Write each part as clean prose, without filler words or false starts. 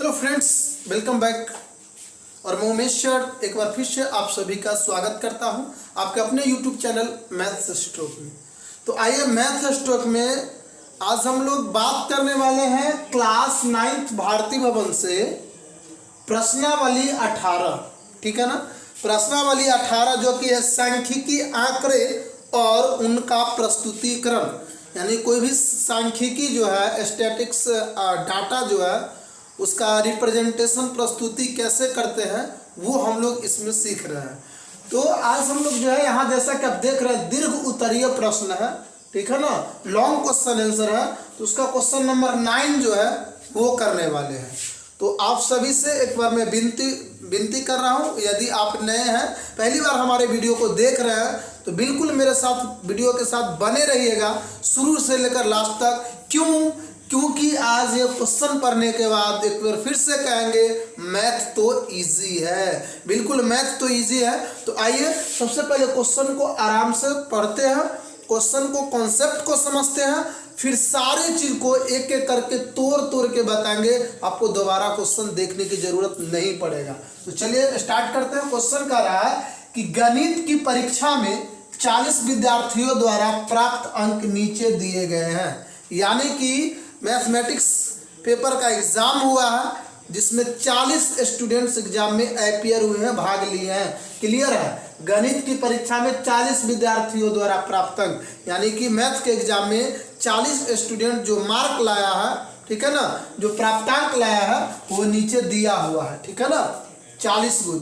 Hello friends, welcome back. और मैं Umesh sir एक बार फिर से आप सभी का स्वागत करता हूं आपके अपने यूट्यूब चैनल मैथ्स स्ट्रोक में। तो आइए मैथ्स स्ट्रोक में आज हम लोग बात करने वाले हैं क्लास 9th भारती भवन से प्रश्नावली 18। ठीक है ना। प्रश्नावली 18 जो कि है सांख्यिकी आंकड़े और उनका प्रस्तुतिकरण, यानी कोई भी सांख्यिकी जो है स्टैटिक्स डाटा जो है उसका रिप्रेजेंटेशन प्रस्तुति कैसे करते हैं वो हम लोग इसमें सीख रहे हैं। तो आज हम लोग जो है यहाँ जैसा कि आप देख रहे हैं दीर्घ उत्तरीय प्रश्न है, ठीक है ना, लॉन्ग क्वेश्चन आंसर है। तो उसका क्वेश्चन नंबर 9 जो है वो करने वाले हैं। तो आप सभी से एक बार मैं विनती कर रहा हूँ, यदि आप नए हैं पहली बार हमारे वीडियो को देख रहे हैं तो बिल्कुल मेरे साथ वीडियो के साथ बने रहिएगा शुरू से लेकर लास्ट तक। क्योंकि आज ये क्वेश्चन पढ़ने के बाद एक बार फिर से कहेंगे मैथ तो इजी है, बिल्कुल मैथ तो इजी है। तो आइए सबसे पहले क्वेश्चन को आराम से पढ़ते हैं, क्वेश्चन को कॉन्सेप्ट को समझते हैं, फिर सारी चीज को एक एक करके तोड़ के बताएंगे। आपको दोबारा क्वेश्चन देखने की जरूरत नहीं पड़ेगा। तो चलिए स्टार्ट करते हैं। क्वेश्चन का रहा है कि गणित की परीक्षा में 40 विद्यार्थियों द्वारा प्राप्त अंक नीचे दिए गए हैं। यानी कि मैथमेटिक्स पेपर का एग्जाम हुआ है जिसमें 40 स्टूडेंट्स एग्जाम में अपीयर हुए हैं, भाग लिए हैं। क्लियर है। गणित की परीक्षा में 40 विद्यार्थियों द्वारा प्राप्त अंक, यानी कि मैथ के एग्जाम में 40 स्टूडेंट जो मार्क लाया है, ठीक है ना, जो प्राप्तांक लाया है वो नीचे दिया हुआ है, ठीक है ना, 40 गुण।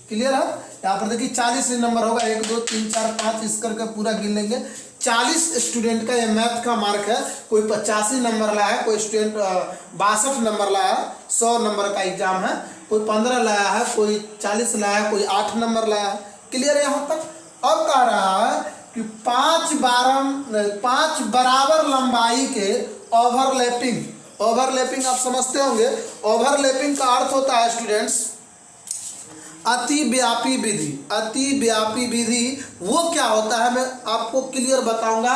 क्लियर है। यहाँ पर देखिए 40 नंबर होगा, 1 2 3 4 5 इस करके पूरा गिन लेंगे। 40 स्टूडेंट का ये मैथ का मार्क है। कोई 85 नंबर लाया है, कोई स्टूडेंट 62 नंबर लाया है, 100 नंबर का एग्जाम है। कोई 15 लाया है, कोई 40 लाया है, कोई 8 नंबर लाया है। क्लियर है यहाँ तक। अब कह रहा है कि 5 बराबर लंबाई के ओवरलैपिंग आप समझते होंगे। ओवरलैपिंग का अर्थ होता है स्टूडेंट्स अतिव्यापी विधि। वो क्या होता है मैं आपको क्लियर बताऊंगा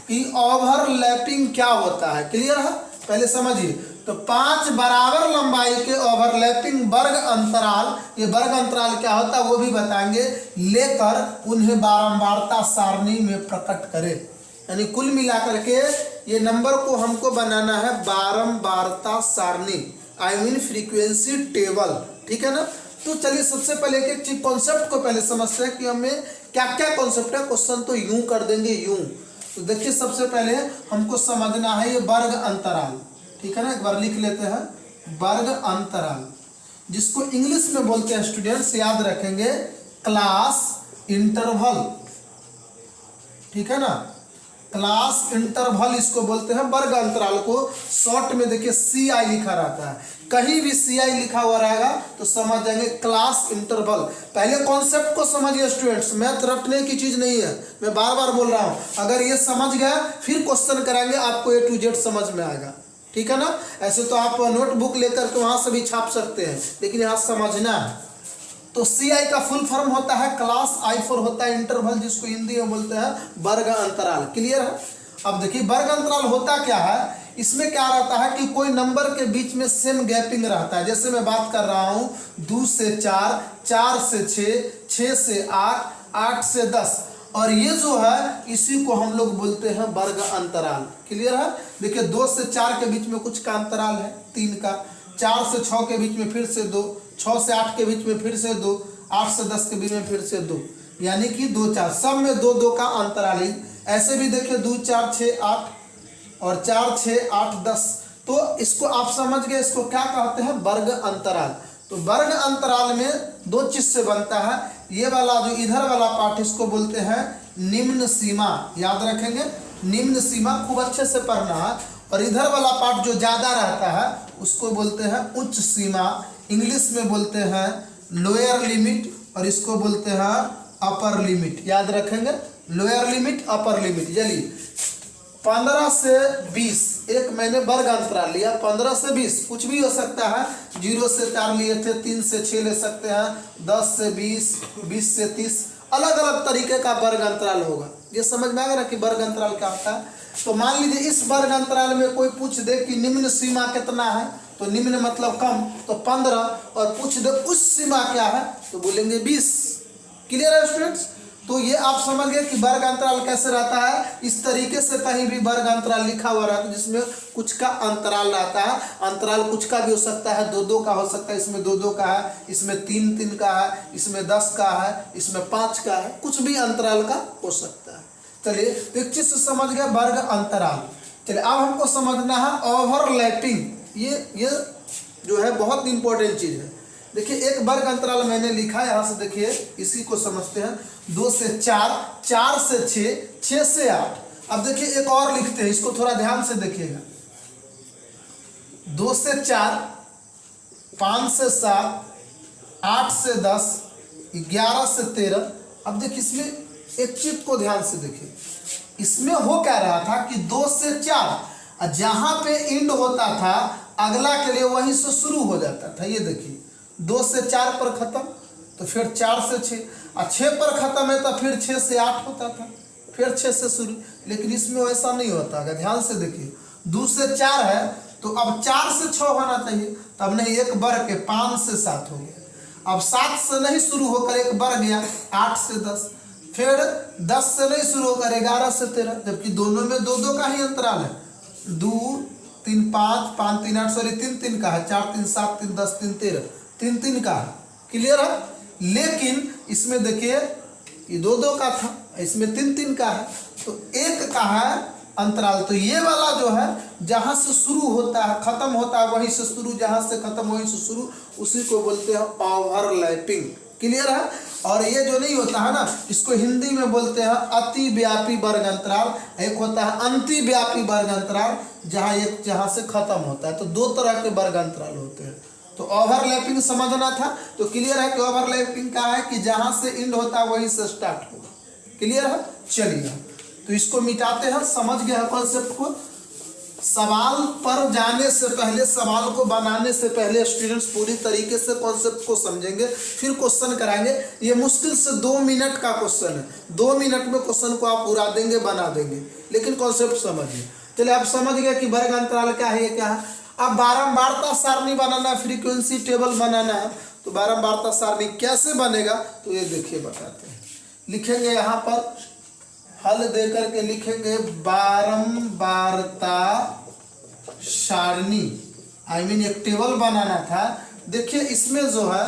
कि ओवरलैपिंग क्या होता है। क्लियर है। पहले समझिए। तो 5 बराबर लंबाई के ओवरलैपिंग वर्ग अंतराल, ये वर्ग अंतराल क्या होता है वो भी बताएंगे, लेकर उन्हें बारंबारता सारणी में प्रकट करें। यानी कुल मिलाकर के ये नंबर को हमको बनाना है बारंबारता सारणी, आई मीन फ्रीक्वेंसी टेबल। ठीक है ना। तो चलिए सबसे पहले एक चीज कॉन्सेप्ट को पहले समझते हैं कि हमें क्या क्या कॉन्सेप्ट है। क्वेश्चन तो यूं कर देंगे यूं। तो देखिए सबसे पहले हमको समझना है ये वर्ग अंतराल, ठीक है ना। एक बार लिख लेते हैं वर्ग अंतराल, जिसको इंग्लिश में बोलते हैं स्टूडेंट्स, याद रखेंगे, क्लास इंटरवल। ठीक है ना। क्लास इंटरवल इसको बोलते हैं वर्ग अंतराल को। शॉर्ट में देखिए CI लिखा रहता है, कहीं भी CI लिखा हुआ रहेगा तो समझ जाएंगे क्लास इंटरवल। पहले कॉन्सेप्ट को समझिए स्टूडेंट्स, मैथ रटने की चीज नहीं है, मैं बार बार बोल रहा हूं। अगर ये समझ गया फिर क्वेश्चन कराएंगे आपको A to Z समझ में आएगा। ठीक है ना। ऐसे तो आप नोटबुक लेकर के वहां से भी छाप सकते हैं, लेकिन यहाँ समझना है। तो CI का फुल फॉर्म होता है क्लास, I4 होता है इंटरवल, जिसको हिंदी में बोलते हैं वर्ग अंतराल। क्लियर है। अब देखिए वर्ग अंतराल होता क्या है, इसमें क्या रहता है कि कोई नंबर के बीच में सेम गैपिंग रहता है। जैसे मैं बात कर रहा हूं 2 से 4, 4 से 6, 6 से 8, 8 से 10, और ये जो है इसी को हम लोग बोलते हैं वर्ग अंतराल। क्लियर है। देखिए 2 से 4 के बीच में कुछ का अंतराल है 3 का, 4 से 6 के बीच में फिर से 2, 6 से 8 के बीच में फिर से 2, 8 से 10 के बीच में फिर से 2, यानी कि 2 4 सब में 2 2 का अंतराल है। ऐसे भी देखिए 2 4 6 8 और 4 6 8 10। तो इसको आप समझ गए, इसको क्या कहते हैं वर्ग अंतराल। तो वर्ग अंतराल में 2 चीज से बनता है। ये वाला जो इधर वाला पार्ट इसको बोलते हैं निम्न सीमा, याद रखेंगे निम्न सीमा, खूब अच्छे से पढ़ना है। और इधर वाला पार्ट जो ज्यादा रहता है उसको बोलते हैं उच्च सीमा, इंग्लिश में बोलते हैं लोअर लिमिट, और इसको बोलते हैं अपर लिमिट। याद रखेंगे लोअर लिमिट अपर लिमिट। चलिए 15 से 20 एक मैंने वर्ग अंतराल लिया, 15 से 20 कुछ भी हो सकता है, 0 से 4 लिए थे, 3 से 6 ले सकते हैं, 10 से 20, 20 से 30, अलग अलग तरीके का वर्ग अंतराल होगा। ये समझ में आ गया ना कि वर्ग अंतराल क्या होता है। तो मान लीजिए इस वर्ग अंतराल में कोई पूछ दे कि निम्न सीमा कितना है, तो तो निम्न मतलब कम, तो 15, और पूछ दे उच्च सीमा क्या है तो बोलेंगे 20। क्लियर है स्टूडेंट्स? तो ये आप समझ गए कि वर्ग अंतराल कैसे रहता है। इस तरीके से कहीं भी वर्ग अंतराल लिखा हुआ रहता है जिसमें कुछ का अंतराल रहता है। अंतराल कुछ का भी हो सकता है, 2-2 का हो सकता है, इसमें 2-2 का है, इसमें 3-3 का है, इसमें 10 का है, इसमें 5 का है, कुछ भी अंतराल का हो सकता है। चलिए एक चीज से समझ गया वर्ग अंतराल। चलिए अब हमको समझना है ओवरलैपिंग। ये जो है बहुत इंपॉर्टेंट चीज है। देखिए एक वर्ग अंतराल मैंने लिखा है, यहाँ से देखिए इसी को समझते हैं। 2 से 4, 4 से 6, 6 से 8। अब देखिए एक और लिखते हैं, इसको थोड़ा ध्यान से देखिएगा। 2 से 4, 5 से 7, 8 से 10, 11 से 13। अब देखिए इसमें एक चीज को ध्यान से देखिए, इसमें हो क्या रहा था कि 2 से 4 जहां पे इंड होता था अगला के लिए वहीं से शुरू हो जाता था। ये देखिए 2 से 4 पर खत्म, तो फिर 4 से 6, और 6 पर खत्म है तो फिर 6 से 8 होता था, फिर 6 से शुरू। लेकिन इसमें वैसा नहीं होता। अगर ध्यान से देखिए 2 से 4 है तो अब 4 से 6 होना चाहिए, तब नहीं एक बढ़ के 5 से 7 हो गया। अब 7 से नहीं शुरू होकर एक बढ़ गया 8 से 10, फिर 10 से नहीं शुरू होकर 11 से 13, जबकि दोनों में 2-2 का ही अंतराल है। 2, 3, 5, 5, 3, 8, सॉरी 3, 3 का है, 4, 3, 7, 3, 10, 3, 13, 3, 3 का है। क्लियर है? लेकिन इसमें देखिए ये 2-2 का था, इसमें 3, 3 का है, तो 1 का है अंतराल। तो ये वाला जो है जहां से शुरू होता है खत्म होता है वहीं से शुरू, जहां से खत्म वहीं से शुरू, उसी को बोलते हैं ओवरलैपिंग। क्लियर है? और ये जो नहीं होता है ना, इसको हिंदी में बोलते हैं अतिव्यापी वर्ग अंतराल। एक होता है अंतिव्यापी वर्ग अंतराल, जहां से खत्म होता है। तो 2 तरह के वर्ग अंतराल होते हैं। तो ओवरलैपिंग समझना था। तो क्लियर है कि ओवरलैपिंग क्या है कि जहां से एंड होता है वहीं से स्टार्ट होगा। क्लियर है? चलिए तो इसको मिटाते हैं। समझ गए कॉन्सेप्ट को? सवाल पर जाने से पहले, सवाल को बनाने से पहले स्टूडेंट्स पूरी तरीके से कॉन्सेप्ट को समझेंगे, फिर क्वेश्चन कराएंगे। ये मुश्किल से 2 मिनट का क्वेश्चन है। 2 मिनट में क्वेश्चन को आप पूरा देंगे, बना देंगे, लेकिन कॉन्सेप्ट समझिए। चलिए आप समझ गए कि वर्ग अंतराल क्या है, ये क्या है। अब बारंबारता सारणी बनाना है, फ्रीक्वेंसी टेबल बनाना है। तो बारंबारता सारणी कैसे बनेगा तो ये देखिए बताते हैं। लिखेंगे यहाँ पर हल दे करके लिखेंगे बारंबारता सारणी, एक टेबल बनाना था। देखिए इसमें जो है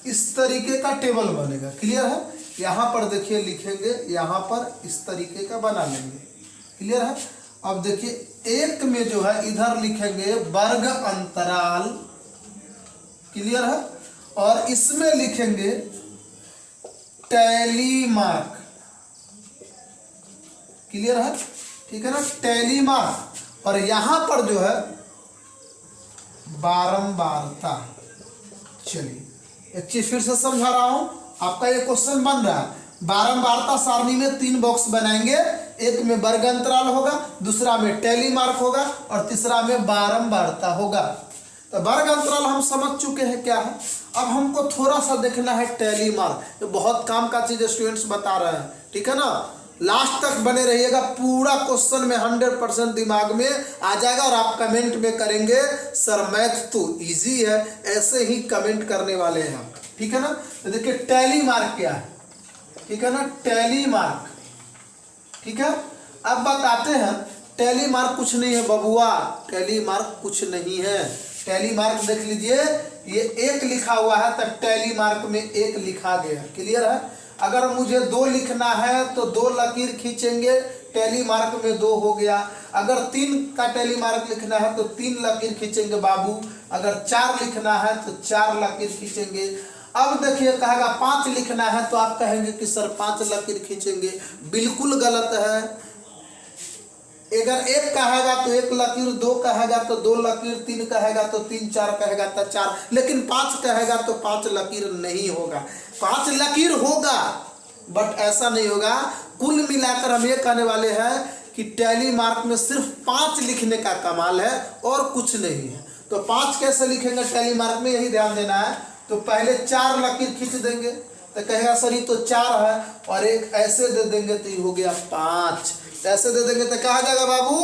इस तरीके का टेबल बनेगा। क्लियर है? यहाँ पर देखिए लिखेंगे, यहाँ पर इस तरीके का बना लेंगे। क्लियर है? अब देखिए एक में जो है इधर लिखेंगे वर्ग अंतराल। क्लियर है? और इसमें लिखेंगे टैली मार्क। क्लियर है? ठीक है ना? Tally mark. और यहां पर जो है बारंबारता। चलिए एक चीज फिर से समझा रहा हूं, आपका ये क्वेश्चन बन रहा है। बारंबारता सारणी में 3 बॉक्स बनाएंगे, एक में वर्ग अंतराल होगा, दूसरा में टैली मार्क होगा, और तीसरा में बारंबारता होगा। तो वर्ग अंतराल हम समझ चुके हैं क्या है। अब हमको थोड़ा सा देखना है टैली मार्क। ये बहुत काम का चीज स्टूडेंट्स बता रहे हैं, ठीक है ना? लास्ट तक बने रहिएगा, पूरा क्वेश्चन में 100% दिमाग में आ जाएगा। और आप कमेंट में करेंगे सर मैथ तो इजी है, ऐसे ही कमेंट करने वाले हैं आप, ठीक है ना? तो देखिए टैली मार्क क्या है, ठीक है ना? टैली मार्क, ठीक है। अब बताते हैं टैली मार्क कुछ नहीं है बबुआ, टैली मार्क कुछ नहीं है। टैली मार्क देख लीजिए, ये 1 लिखा हुआ है तो टैली मार्क में 1 लिखा गया। क्लियर है? अगर मुझे 2 लिखना है तो 2 लकीर खींचेंगे, टैली मार्क में 2 हो गया। अगर 3 का टैली मार्क लिखना है तो 3 लकीर खींचेंगे बाबू। अगर 4 लिखना है तो 4 लकीर खींचेंगे। अब देखिए कहेगा 5 लिखना है तो आप कहेंगे कि सर 5 लकीर खींचेंगे। बिल्कुल गलत है। अगर 1 कहेगा तो 1 लकीर, 2 कहेगा तो 2 लकीर, 3 कहेगा तो 3, 4 कहेगा तो 4, लेकिन 5 कहेगा तो 5 लकीर नहीं होगा। 5 लकीर होगा बट ऐसा नहीं होगा। कुल मिलाकर हम ये कहने वाले हैं कि टैली मार्क में सिर्फ 5 लिखने का कमाल है और कुछ नहीं है। तो 5 कैसे लिखेंगे टैली मार्क में, यही ध्यान देना है। तो पहले 4 लकीर खींच देंगे तो कहेगा सर ये तो 4 है, और 1 ऐसे दे देंगे तो ये हो गया 5। ऐसे दे देंगे तो कहा जाएगा बाबू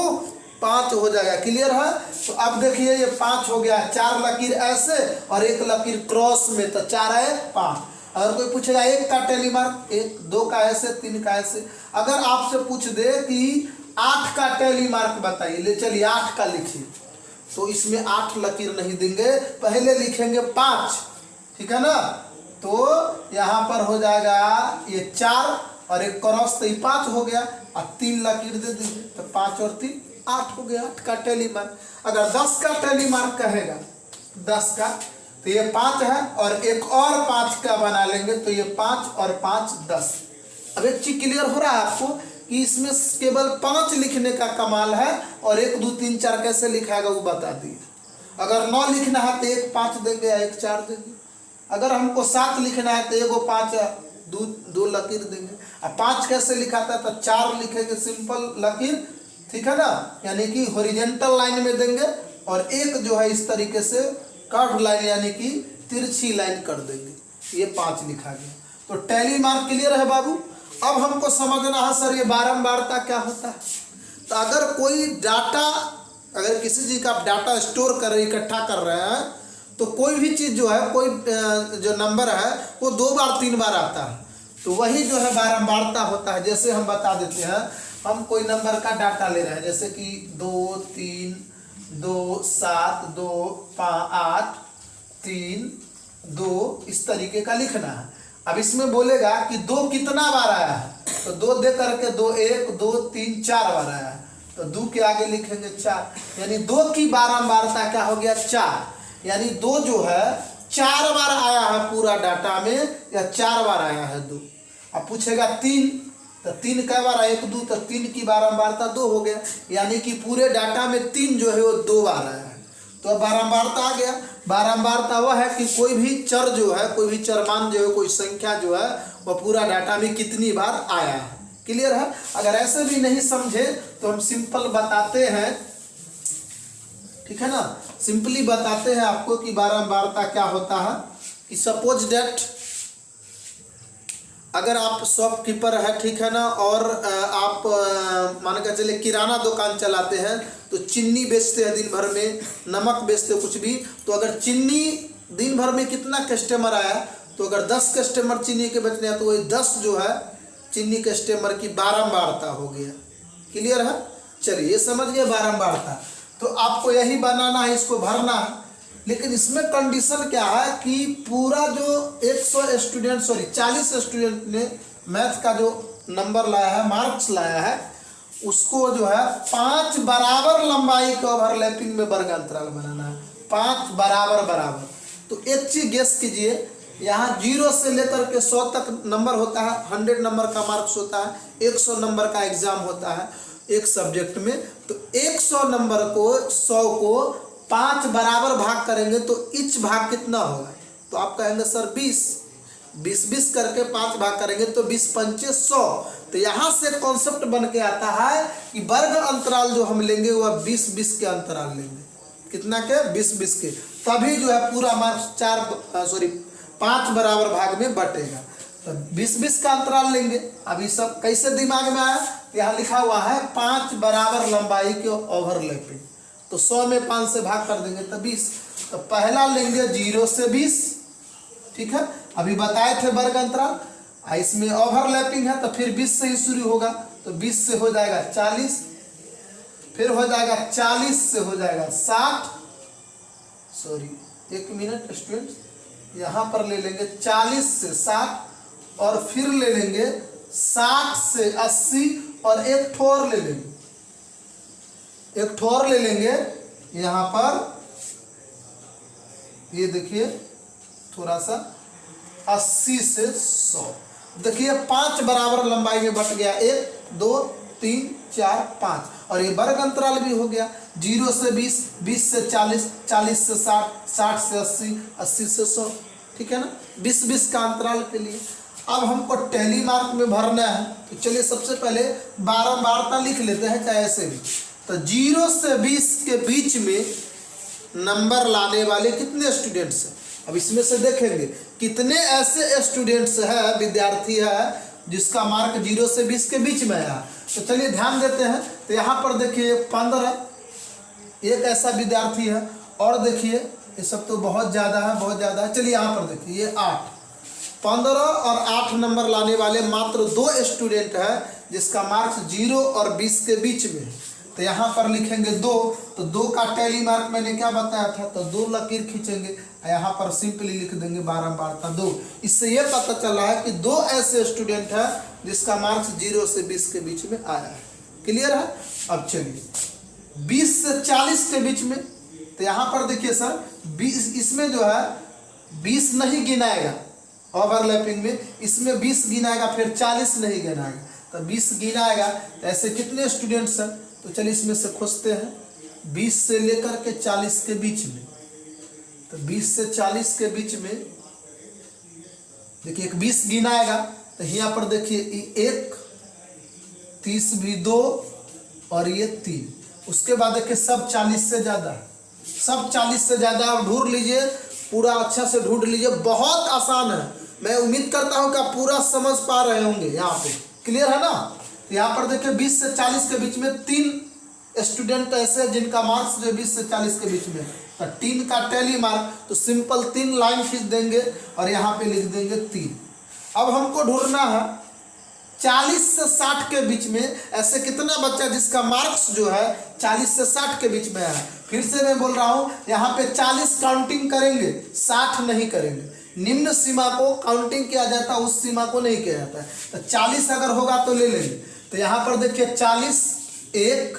5 हो जाएगा। क्लियर है? तो अब देखिए ये 5 हो गया, 4 लकीर ऐसे और 1 लकीर क्रॉस में, तो 4 है 5। अगर कोई पूछेगा 1 का टेली मार्क, 1, 2 का ऐसे, 3 का ऐसे। अगर आपसे पूछ दे कि 8 का टेली मार्क बताइए, ले चलिए 8 का लिखिए, तो इसमें 8 लकीर नहीं देंगे, पहले लिखेंगे 5, ठीक है ना। तो यहाँ पर हो जाएगा ये 4 और 1 क्रॉस, तो ये 5 हो गया, अब 3 लकीर दे दीजिए, तो 5 और 3 8 हो गया, 8 का टेली मार्क। अगर 10 का टेली मार्क कहेगा, 10 का, तो ये 5 है और एक और 5 का बना लेंगे, तो ये 5 और 5 10। अब एक चीज क्लियर हो रहा है आपको कि इसमें केवल 5 लिखने का कमाल है और 1 2 3 4 कैसे लिखाएगा वो बता दिए। अगर 9 लिखना है तो 1 5 देंगे या 1 4 देंगे। अगर हमको 7 लिखना है तो 1 5 2 लकीर देंगे। अब 5 कैसे लिखाता है, तो 4 लिखेंगे सिंपल लकीर, ठीक है ना, यानी कि हॉरिजॉन्टल लाइन में देंगे, और 1 जो है इस तरीके से कर्व लाइन यानी कि तिरछी लाइन कर देंगे, ये 5 लिखा गया। तो टैली मार्क क्लियर है बाबू। अब हमको समझना है सर ये बारंबारता क्या होता है। तो अगर कोई डाटा, अगर किसी चीज़ का आप डाटा स्टोर कर रहे, इकट्ठा कर रहे हैं, तो कोई भी चीज़ जो है, कोई जो नंबर है वो 2 बार 3 बार आता है, तो वही जो है बारंबारता होता है। जैसे हम बता देते हैं, हम कोई नंबर का डाटा ले रहे हैं, जैसे कि 2 3 2 7 2 5 8 3 2, इस तरीके का लिखना है। अब इसमें बोलेगा कि 2 कितना बार आया है, तो 2 दे करके 2 1 2 3 4 बार आया है, तो 2 के आगे लिखेंगे 4, यानी 2 की बारंबारता क्या हो गया 4, यानी 2 जो है 4 बार आया है पूरा डाटा में, या 4 बार आया है 2। अब पूछेगा 3, तो 3 कै बार आया, 1 2, तो 3 की बारंबारता 2 हो गया, यानी कि पूरे डाटा में 3 जो है वो 2 बार आया है। तो अब बारंबारता आ गया। बारंबारता वह है कि कोई भी चर जो है, कोई भी चरमान जो है, कोई संख्या जो है, वह पूरा डाटा में कितनी बार आया है। क्लियर है? अगर ऐसे भी नहीं समझे तो हम सिंपल बताते हैं, ठीक है ना, सिंपली बताते हैं आपको कि बारंबारता क्या होता है। कि सपोज डेट, अगर आप शॉपकीपर है, ठीक है ना, और आप मान के चले किराना दुकान चलाते हैं, तो चीनी बेचते हैं दिन भर में, नमक बेचते हो कुछ भी, तो अगर चीनी दिन भर में कितना कस्टमर आया, तो अगर 10 कस्टमर चीनी के बेचने हैं, तो वही 10 जो है चीनी कस्टमर की बारंबारता हो गया। क्लियर है? चलिए ये समझ गए बारंबारता। तो आपको यही बनाना है, इसको भरना है, लेकिन इसमें कंडीशन क्या है कि पूरा जो 100 स्टूडेंट, सॉरी 40 स्टूडेंट ने मैथ का जो नंबर लाया है, मार्क्स लाया है, उसको जो है 5 बराबर लंबाई के ओवरलैपिंग में वर्ग अंतराल बनाना है, 5 बराबर बराबर। तो एक चीज गेस कीजिए, यहाँ 0 से लेकर के 100 तक नंबर होता है, 100 नंबर का मार्क्स होता है, 100 नंबर का एग्जाम होता है एक सब्जेक्ट में। तो 100 नंबर को 100 को 5 बराबर भाग करेंगे तो इच भाग कितना होगा, तो आप कहेंगे सर 20 करके 5 भाग करेंगे तो 20 पंचे 100। तो यहाँ से कॉन्सेप्ट बन के आता है कि वर्ग अंतराल जो हम लेंगे वह 20-20 के अंतराल लेंगे। कितना के? 20-20 के, तभी जो है पूरा मार्क्स 5 बराबर भाग में बटेगा। तो 20-20 का अंतराल लेंगे। अभी सब कैसे दिमाग में आया, यहाँ लिखा हुआ है 5 बराबर लंबाई के ओवरलैपिंग, तो 100 में 5 से भाग कर देंगे तो 20। तो पहला लेंगे 0 से 20, ठीक है, अभी बताए थे वर्ग अंतराल, इसमें ओवरलैपिंग है तो फिर 20 से ही शुरू होगा, तो 20 से हो जाएगा 40, फिर हो जाएगा 40 से हो जाएगा 60, सॉरी 1 मिनट स्टूडेंट, यहाँ पर ले लेंगे 40 से 60, और फिर ले लेंगे 60 से 80, और एक ठोर ले लेंगे, एक ठोर ले लेंगे यहाँ पर, ये देखिए थोड़ा सा 80 से 100। देखिए 5 बराबर लंबाई में बट गया, 1 2 3 4 5, और ये वर्ग अंतराल भी हो गया। 0 से 20, 20 से 40, 40 से 60, 60 से 80, 80 से 100, ठीक है ना, 20-20 का अंतराल के लिए। अब हमको टैली मार्क में भरना है, तो चलिए सबसे पहले बारंबारता लिख लेते हैं, चाहे ऐसे भी। तो 0 से 20 के बीच में नंबर लाने वाले कितने स्टूडेंट्स हैं, अब इसमें से देखेंगे कितने ऐसे स्टूडेंट्स है, विद्यार्थी है जिसका मार्क 0 से 20 के बीच में आया। तो चलिए ध्यान देते हैं, तो यहाँ पर देखिए 15, एक ऐसा विद्यार्थी है। और देखिए ये सब तो बहुत ज़्यादा है, बहुत ज़्यादा है। चलिए यहाँ पर देखिए ये 8, 15 और 8 नंबर लाने वाले मात्र 2 स्टूडेंट हैं जिसका मार्क्स 0 और 20 के बीच में है। तो यहाँ पर लिखेंगे 2, तो 2 का टैली मार्क मैंने क्या बताया था, तो 2 लकीर खींचेंगे, यहाँ पर सिंपली लिख देंगे 12 12 2। इससे ये पता चला है कि 2 ऐसे स्टूडेंट हैं जिसका मार्क्स 0 से 20 के बीच में आया है। क्लियर है। अब चलिए 20 से 40 के बीच में, तो यहाँ पर देखिए सर 20, इसमें जो है 20 नहीं गिनाएगा ओवरलैपिंग में, इसमें 20 गिनाएगा, फिर 40 नहीं गिनाएगा, तो 20 गिनाएगा। तो ऐसे कितने स्टूडेंट्स हैं, तो चलिए इसमें से खोजते हैं 20 से लेकर के 40 के बीच में। तो 20 से 40 के बीच में देखिए एक 20 गिनाएगा, तो यहाँ पर देखिए 1, 30 भी 2 और ये 3। उसके बाद देखिए सब 40 से ज़्यादा, सब 40 से ज़्यादा। आप ढूंढ लीजिए, पूरा अच्छा से ढूंढ लीजिए, बहुत आसान है। मैं उम्मीद करता हूँ कि आप पूरा समझ पा रहे होंगे यहाँ पे। क्लियर है ना। तो यहाँ पर देखिए 20 से 40 के बीच में 3 स्टूडेंट ऐसे जिनका मार्क्स जो 20 से 40 के बीच में, तो 3 का टैली मार्क, तो सिंपल 3 लाइन खींच देंगे और यहाँ पे लिख देंगे 3। अब हमको ढूंढना है 40 से 60 के बीच में ऐसे कितना बच्चा जिसका मार्क्स जो है 40 से 60 के बीच में है। फिर से मैं बोल रहा हूँ, यहाँ पे 40 काउंटिंग करेंगे, 60 नहीं करेंगे। निम्न सीमा को काउंटिंग किया जाता है, उस सीमा को नहीं किया जाता है। तो 40 अगर होगा तो ले लेंगे। तो यहाँ पर देखिए 40, 1,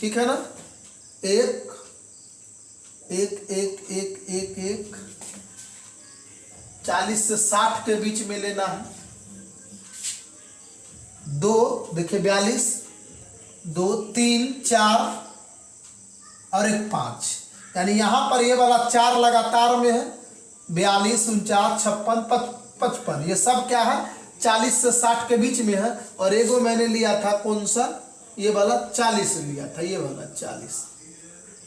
ठीक है ना, 1 1 1 1 1 1, 40 से 60 के बीच में लेना है। 2 देखिए 42, 2 3 4 और 1 5, यानी यहाँ पर ये वाला 4 लगातार में है। 42 49 56 55, ये सब क्या है 40 से 60 के बीच में है। और एगो मैंने लिया था कौन सा, ये वाला 40 लिया था, ये वाला 40।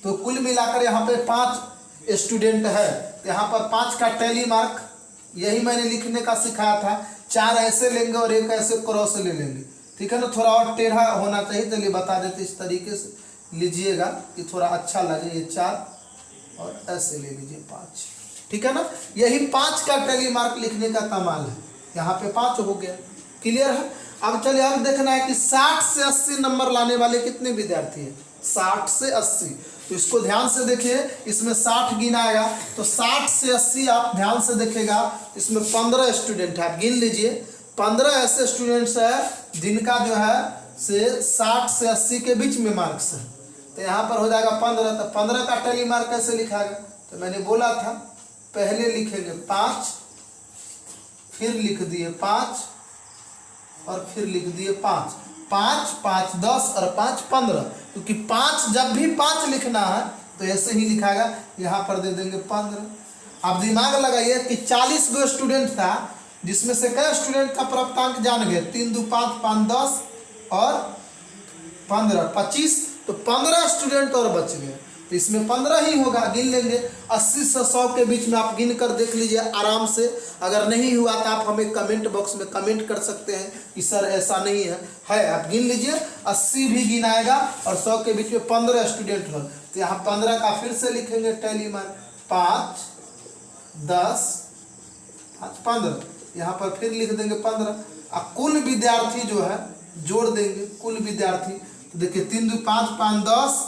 तो कुल मिलाकर यहाँ पे 5 स्टूडेंट है। यहाँ पर 5 का टैली मार्क, यही मैंने लिखने का सिखाया था। 4 ऐसे लेंगे और 1 ऐसे क्रॉस ले लेंगे, ठीक है ना। थोड़ा और टेढ़ा होना चाहिए, चलिए बता देते इस तरीके से लीजिएगा कि थोड़ा अच्छा लगे। ये 4 और ऐसे ले लीजिए 5, ठीक है ना। यही 5 का टैली मार्क लिखने का कमाल है। यहाँ पे 5 हो गया। क्लियर है। अब चलिए अब देखना है कि 60 से 80 नंबर लाने वाले कितने विद्यार्थी हैं। 60 से 80, तो इसको ध्यान से देखिए, इसमें 60 गिनाएगा, तो 60 से 80 आप ध्यान से देखेगा, इसमें 15 स्टूडेंट है। आप गिन लीजिए, 15 ऐसे स्टूडेंट्स है जिनका जो है से 60 से 80 के बीच में मार्क्स है। तो यहाँ पर हो जाएगा 15। तो 15 का टैली मार्क कैसे लिखाएगा, तो मैंने बोला था पहले लिखेंगे 5, फिर लिख दिए 5 और फिर लिख दिए 5 5 5 10 और 5 15, क्योंकि 5 जब भी 5 लिखना है तो ऐसे ही लिखाएगा। यहाँ पर दे देंगे 15। अब दिमाग लगाइए कि 40 गो स्टूडेंट था, जिसमें से कई स्टूडेंट का प्राप्तांक जान गए, 3 2 5 5 10 और 15 25, तो 15 स्टूडेंट और बच गए। तो इसमें 15 ही होगा, गिन लेंगे। 80 से 100 के बीच में आप गिन कर देख लीजिए आराम से। अगर नहीं हुआ तो आप हमें कमेंट बॉक्स में कमेंट कर सकते हैं कि सर ऐसा नहीं है आप गिन लीजिए। 80 भी गिनाएगा और 100 के बीच में 15 स्टूडेंट हो, तो यहाँ 15 का फिर से लिखेंगे टैली मार्क, 5 10 5 15, यहाँ पर फिर लिख देंगे 15। अब कुल विद्यार्थी जो है जोड़ देंगे, कुल विद्यार्थी, तो देखिए 3 2 5 5 10,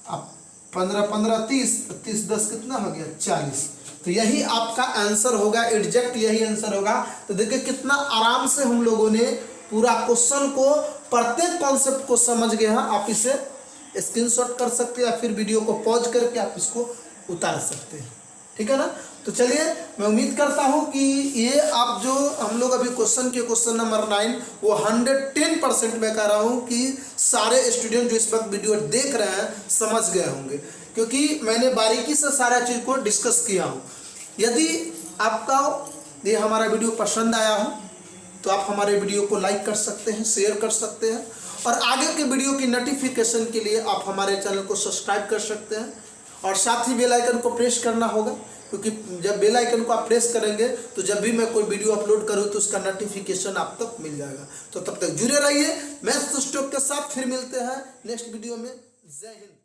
अब 15 15 30, 30 10 कितना हो गया 40। तो यही आपका आंसर होगा, एग्जैक्ट यही आंसर होगा। तो देखिए कितना आराम से हम लोगों ने पूरा क्वेश्चन को, प्रत्येक कॉन्सेप्ट को समझ गए हैं। आप इसे स्क्रीनशॉट कर सकते हैं या फिर वीडियो को पॉज करके आप इसको उतार सकते हैं, ठीक है ना। तो चलिए मैं उम्मीद करता हूं कि ये आप जो हम लोग अभी क्वेश्चन नंबर 9 वो 110% मैं कह रहा हूं कि सारे स्टूडेंट जो इस वक्त वीडियो देख रहे हैं समझ गए होंगे, क्योंकि मैंने बारीकी से सारा चीज़ को डिस्कस किया हूं। यदि आपका ये हमारा वीडियो पसंद आया हो तो आप हमारे वीडियो को लाइक कर सकते हैं, शेयर कर सकते हैं, और आगे के वीडियो की नोटिफिकेशन के लिए आप हमारे चैनल को सब्सक्राइब कर सकते हैं। और साथ ही बेल आइकन को प्रेस करना होगा, क्योंकि जब बेल आइकन को आप प्रेस करेंगे तो जब भी मैं कोई वीडियो अपलोड करूं तो उसका नोटिफिकेशन आप तक मिल जाएगा। तो तब तक जुड़े रहिए। मैथ्स स्टॉक के साथ फिर मिलते हैं नेक्स्ट वीडियो में। जय हिंद।